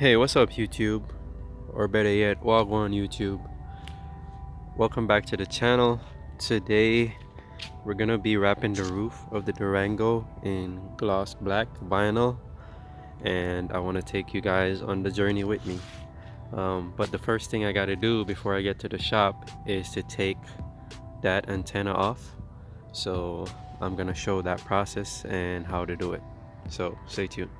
Hey, what's up YouTube? Or better yet, Wagwan YouTube. Welcome back to the channel. Today we're gonna be wrapping the roof of the Durango in gloss black vinyl, and I want to take you guys on the journey with me. But the first thing I gotta do before I get to the shop is to take that antenna off. So I'm gonna show that process and how to do it. So stay tuned.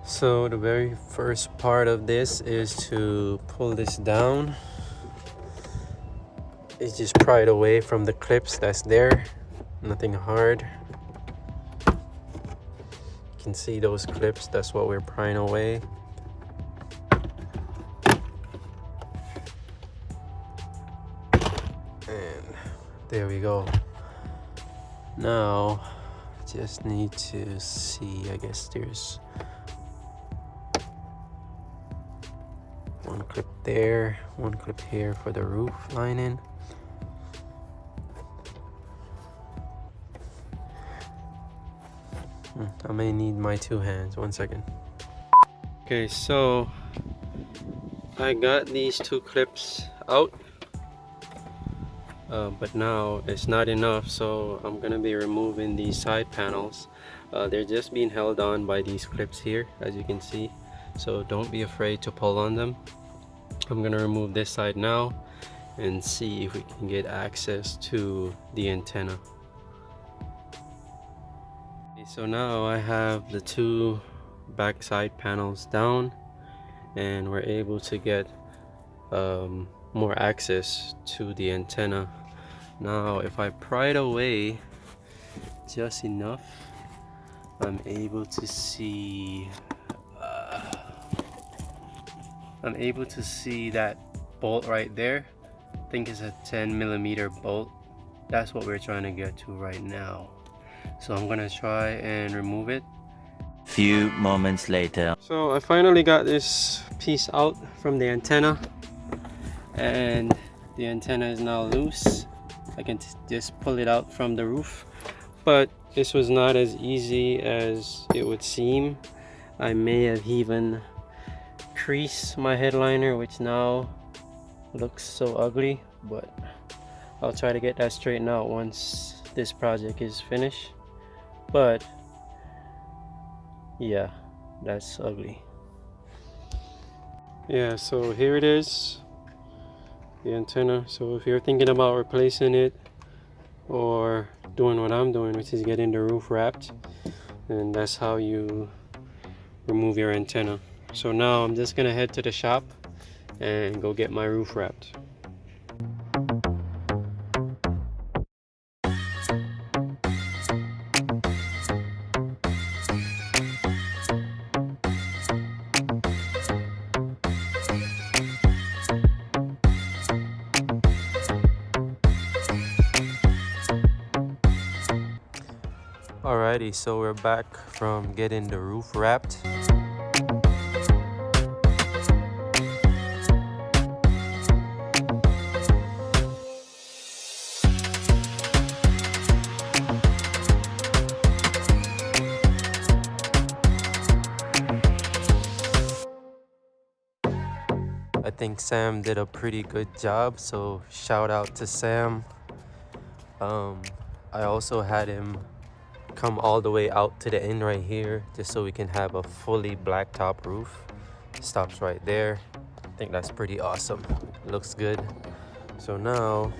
So the very first part of this is to pull this down. It's just pry it away from the clips that's there. Nothing hard. You can see those clips, that's what we're prying away. And there we go. Now just need to see, I guess there's one clip there, one clip here for the roof lining. I may need my two hands. 1 second. Okay, so I got these two clips out, but now it's not enough, so I'm gonna be removing these side panels. They're just being held on by these clips here, as you can see, so don't be afraid to pull on them. I'm gonna remove this side now and see if we can get access to the antenna. So now I have the two back side panels down, and we're able to get more access to the antenna. Now if I pry it away just enough, I'm able to see that bolt right there. I think it's a 10mm bolt. That's what we're trying to get to right now. So I'm gonna try and remove it. Few moments later. So I finally got this piece out from the antenna, and the antenna is now loose. I can just pull it out from the roof, but this was not as easy as it would seem. I may have even creased my headliner, which now looks so ugly, but I'll try to get that straightened out once this project is finished. But yeah, that's ugly. Yeah, so here it is, the antenna. So if you're thinking about replacing it or doing what I'm doing, which is getting the roof wrapped, then that's how you remove your antenna. So now I'm just gonna head to the shop and go get my roof wrapped. Alrighty, so we're back from getting the roof wrapped. I think Sam did a pretty good job, so shout out to Sam. I also had him come all the way out to the end right here, just so we can have a fully blacktop roof. Stops right there. I think that's pretty awesome. Looks good. So now,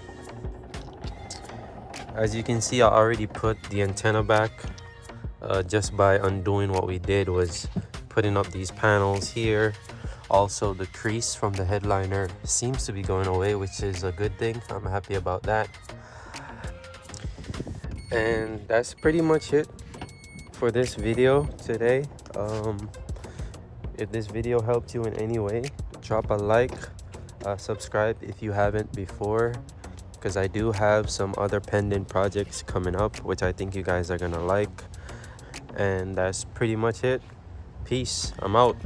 as you can see, I already put the antenna back. Just by undoing what we did was putting up these panels here. Also, the crease from the headliner seems to be going away, which is a good thing. I'm happy about that. And that's pretty much it for this video today. If this video helped you in any way, drop a like, subscribe if you haven't before, because I do have some other pending projects coming up which I think you guys are gonna like. And that's pretty much it. Peace. I'm out.